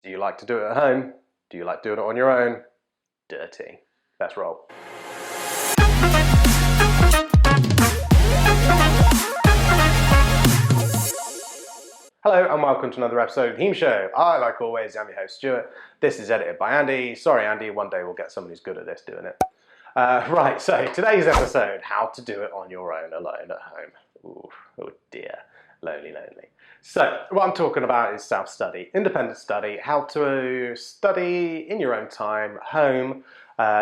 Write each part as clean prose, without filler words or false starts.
Do you like to do it at home? Do you like doing it on your own? Dirty. Let's roll. Hello and welcome to another episode of the HEMA Show. I, like always, am your host Stuart. This is edited by Andy. Sorry Andy, one day we'll get someone who's good at this doing it. Right, so today's episode, how to do it on your own, alone at home. Ooh, oh dear, lonely. So what I'm talking about is self-study, independent study, how to study in your own time, at home.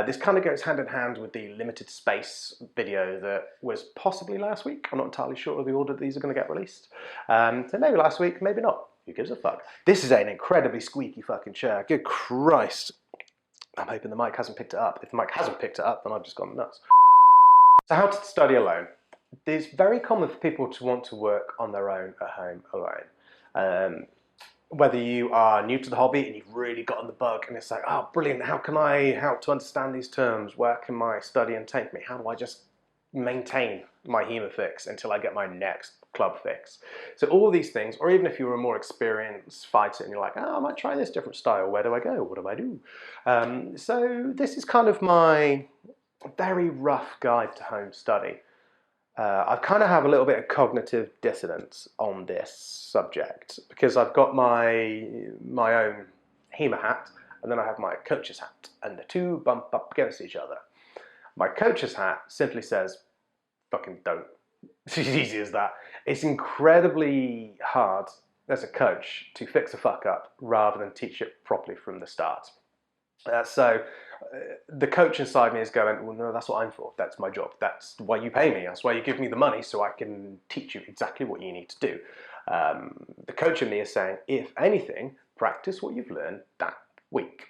This kind of goes hand in hand with the limited space video that was possibly last week. I'm not entirely sure of the order these are going to get released. So maybe last week, maybe not. Who gives a fuck? This is an incredibly squeaky fucking chair. Good Christ. I'm hoping the mic hasn't picked it up. If the mic hasn't picked it up, then I've just gone nuts. So how to study alone. It's very common for people to want to work on their own at home alone. Whether you are new to the hobby and you've really gotten the bug and it's like, oh brilliant, how can I help to understand these terms? Where can my studying take me? How do I just maintain my HEMA fix until I get my next club fix? So all these things, or even if you're a more experienced fighter and you're like, oh, I might try this different style, where do I go? What do I do? So this is kind of my very rough guide to home study. I kind of have a little bit of cognitive dissonance on this subject because I've got my own HEMA hat and then I have my coach's hat, and the two bump up against each other. My coach's hat simply says, fucking don't. It's as easy as that. It's incredibly hard as a coach to fix a fuck up rather than teach it properly from the start. So the coach inside me is going, well, no, that's what I'm for. That's my job. That's why you pay me. That's why you give me the money, so I can teach you exactly what you need to do. The coach in me is saying, if anything, practice what you've learned that week.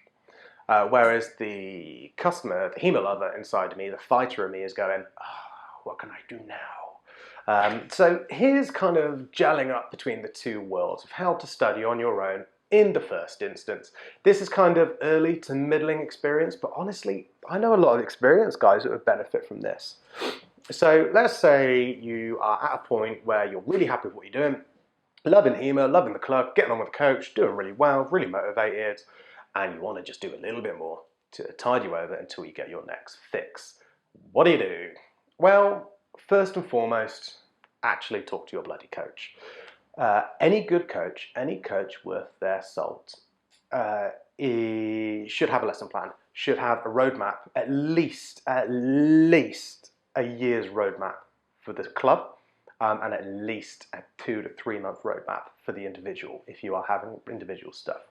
Whereas the customer, the HEMA lover inside me, the fighter in me is going, oh, what can I do now? So here's kind of gelling up between the two worlds of how to study on your own in the first instance. This is kind of early to middling experience, but honestly, I know a lot of experienced guys that would benefit from this. So let's say you are at a point where you're really happy with what you're doing, loving HEMA, loving the club, getting on with the coach, doing really well, really motivated, and you want to just do a little bit more to tide you over until you get your next fix. What do you do? Well, first and foremost, actually talk to your bloody coach. Any good coach, any coach worth their salt, should have a lesson plan, should have a roadmap, at least a year's roadmap for the club, and at least a 2 to 3 month roadmap for the individual if you are having individual stuff.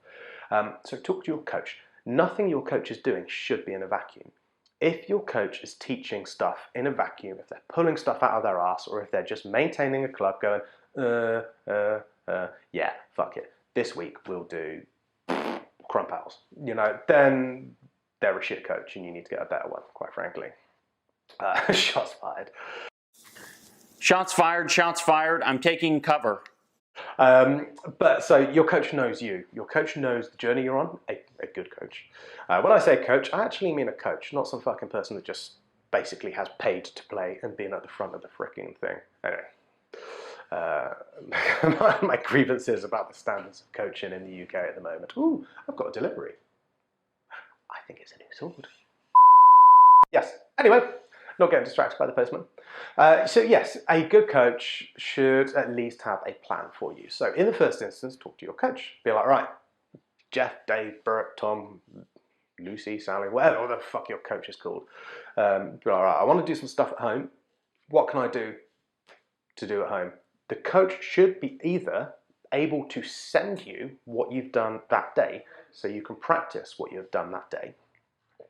So talk to your coach. Nothing your coach is doing should be in a vacuum. If your coach is teaching stuff in a vacuum, if they're pulling stuff out of their ass, or if they're just maintaining a club going, yeah, fuck it, this week we'll do crump owls, then they're a shit coach and you need to get a better one, quite frankly. Shots fired. Shots fired, shots fired. I'm taking cover. But so your coach knows you. Your coach knows the journey you're on, a good coach. When I say coach, I actually mean a coach, not some fucking person that just basically has paid to play and been at the front of the fricking thing. Anyway. My grievances about the standards of coaching in the UK at the moment. Ooh, I've got a delivery. I think it's a new sword. Yes, anyway, not getting distracted by the postman. So yes, a good coach should at least have a plan for you. So in the first instance, talk to your coach. Be like, right, Jeff, Dave, Bert, Tom, Lucy, Sally, whatever the fuck your coach is called. Be like, right, I want to do some stuff at home. What can I do to do at home? The coach should be either able to send you what you've done that day so you can practice what you've done that day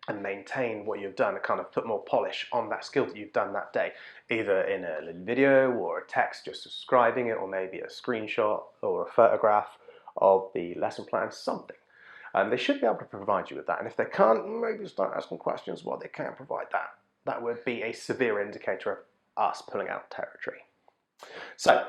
and maintain what you've done and kind of put more polish on that skill that you've done that day, either in a little video or a text just describing it, or maybe a screenshot or a photograph of the lesson plan, something. They should be able to provide you with that, and if they can't, maybe start asking questions why they can't provide that. That would be a severe indicator of us pulling out territory. So,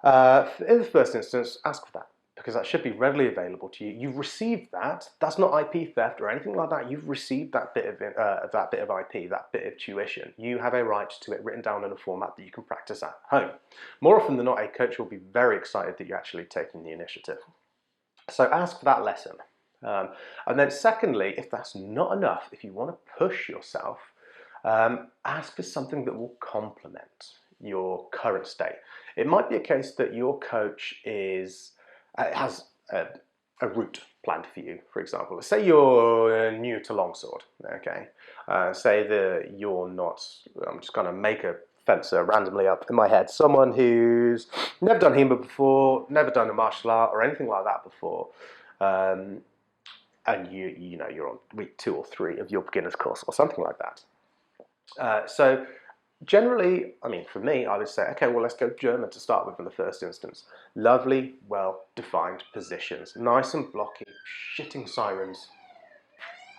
in the first instance, ask for that, because that should be readily available to you. You've received that. That's not IP theft or anything like that. You've received that bit of IP, that bit of tuition. You have a right to it written down in a format that you can practice at home. More often than not, a coach will be very excited that you're actually taking the initiative. So ask for that lesson. And then secondly, if that's not enough, if you want to push yourself, ask for something that will complement your current state. It might be a case that your coach has a route planned for you, for example. Let's say you're new to longsword, okay? Say that you're not, I'm just going to make a fencer randomly up in my head, someone who's never done HEMA before, never done a martial art or anything like that before, and you know you're on week 2 or 3 of your beginner's course or something like that. So generally, I mean, for me, I would say, okay, well, let's go German to start with in the first instance. Lovely, well-defined positions, nice and blocky, shitting sirens.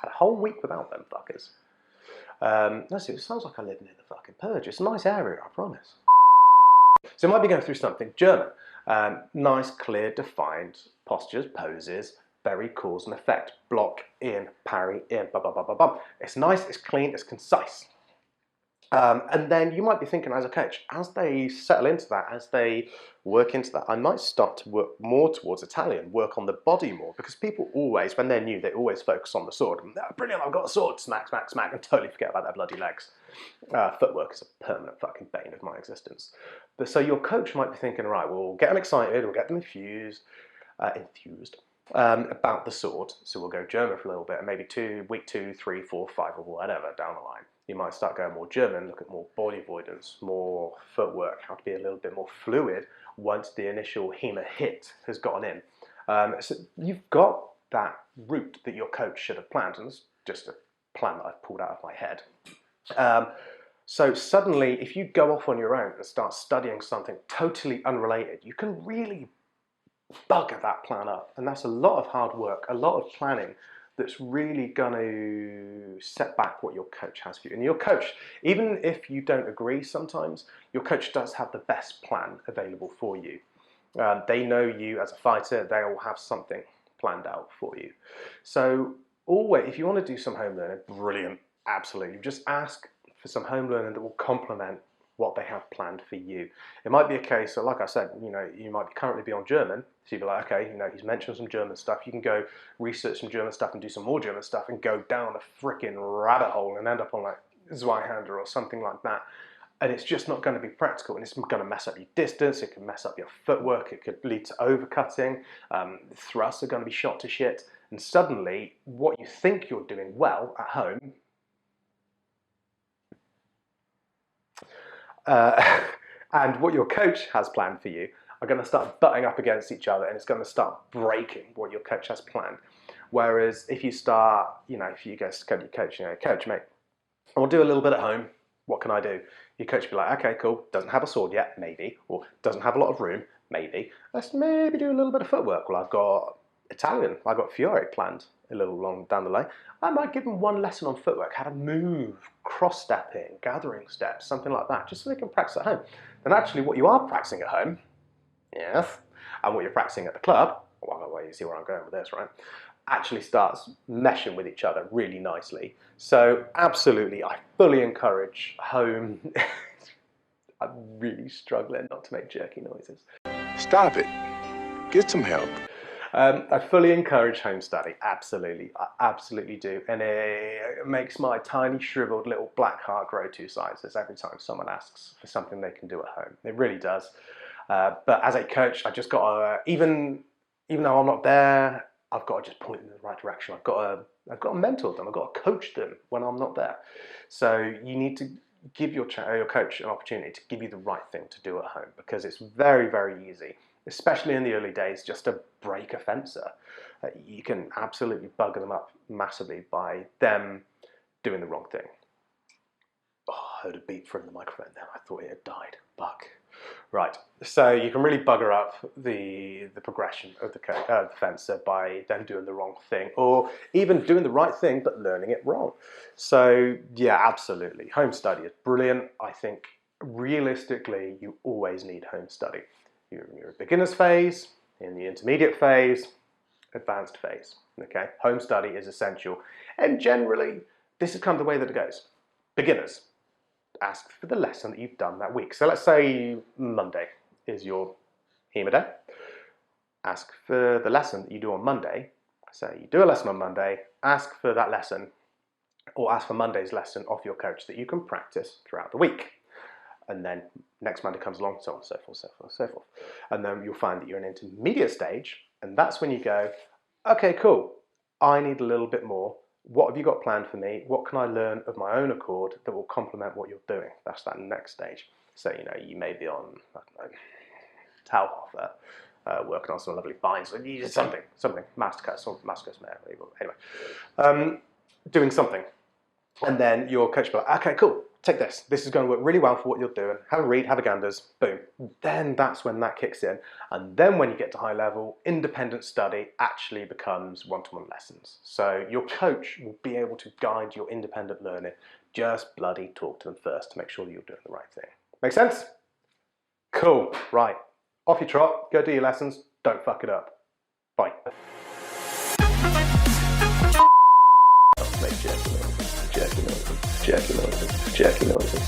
Had a whole week without them fuckers. Let's see, it sounds like I live near the fucking purge. It's a nice area, I promise. So I might be going through something German. Nice, clear, defined postures, poses, very cause and effect. Block in, parry in, blah, blah, blah, blah, blah. It's nice, it's clean, it's concise. And then you might be thinking as a coach, as they settle into that, as they work into that, I might start to work more towards Italian, work on the body more, because people always, when they're new, they always focus on the sword. And, oh, brilliant, I've got a sword, smack, smack, smack, and totally forget about their bloody legs. Footwork is a permanent fucking bane of my existence. But so your coach might be thinking, right, we'll get them excited, we'll get them enthused about the sword. So we'll go German for a little bit, and maybe week 2, 3, 4, 5, or whatever down the line. You might start going more German, look at more body avoidance, more footwork, how to be a little bit more fluid once the initial HEMA hit has gotten in. So you've got that route that your coach should have planned, and it's just a plan that I've pulled out of my head. So suddenly, if you go off on your own and start studying something totally unrelated, you can really bugger that plan up. And that's a lot of hard work, a lot of planning that's really going to set back what your coach has for you. And your coach, even if you don't agree sometimes, your coach does have the best plan available for you. They know you as a fighter, they all have something planned out for you. So always, if you want to do some home learning, brilliant, absolutely. Just ask for some home learning that will complement what they have planned for you. It might be a case, so like I said, you know, you might currently be on German, so you'd be like, okay, you know, he's mentioned some German stuff, you can go research some German stuff and do some more German stuff and go down a freaking rabbit hole and end up on like Zweihander or something like that. And it's just not going to be practical, and it's going to mess up your distance, it can mess up your footwork, it could lead to overcutting, thrusts are going to be shot to shit, and suddenly what you think you're doing well at home and what your coach has planned for you are going to start butting up against each other, and it's going to start breaking what your coach has planned. Whereas if you start, you know, if you go to your coach, you know, coach, mate, I'll do a little bit at home. What can I do? Your coach will be like, okay, cool, doesn't have a sword yet, maybe, or doesn't have a lot of room, maybe. Let's maybe do a little bit of footwork. Well, I've got Italian, I've got Fiore planned a little long down the line. I might give them one lesson on footwork, how to move, cross-stepping, gathering steps, something like that, just so they can practice at home. Then actually what you are practicing at home, yes, and what you're practicing at the club, well, you see where I'm going with this, right, actually starts meshing with each other really nicely. So absolutely, I fully encourage home. I'm really struggling not to make jerky noises. Stop it. Get some help. I fully encourage home study, absolutely, I absolutely do, and it makes my tiny shriveled little black heart grow 2 sizes every time someone asks for something they can do at home. It really does. But as a coach, I just got to, even though I'm not there, I've got to just point them in the right direction. I've got to mentor them. I've got to coach them when I'm not there. So you need to give your coach an opportunity to give you the right thing to do at home, because it's very, very easy, especially in the early days, just to break a fencer. You can absolutely bugger them up massively by them doing the wrong thing. Oh, I heard a beep from the microphone then. I thought it had died. Fuck. Right, so you can really bugger up the progression of the fencer by them doing the wrong thing, or even doing the right thing but learning it wrong. So yeah, absolutely, home study is brilliant. I think realistically you always need home study. You're in your beginner's phase, in the intermediate phase, advanced phase. Okay, home study is essential, and generally this is kind of the way that it goes. Beginners, ask for the lesson that you've done that week. So let's say Monday is your HEMA day. Ask for the lesson that you do on Monday, So you do a lesson on Monday, ask for that lesson, or ask for Monday's lesson off your coach that you can practice throughout the week. And then next Monday comes along, so on, so forth, so forth, so forth. And then you'll find that you're in an intermediate stage, and that's when you go, okay, cool, I need a little bit more. What have you got planned for me? What can I learn of my own accord that will complement what you're doing? That's that next stage. So, you know, you may be on, I don't know, towel hoffer, working on some lovely binds, something, masterclass, anyway, doing something. And then your coach will be like, okay, cool, take this. This is going to work really well for what you're doing. Have a read, have a ganders, boom. Then that's when that kicks in. And then when you get to high level, independent study actually becomes one-to-one lessons. So your coach will be able to guide your independent learning. Just bloody talk to them first to make sure that you're doing the right thing. Make sense? Cool, right. Off you trot, go do your lessons, don't fuck it up. Bye. Jerky noises.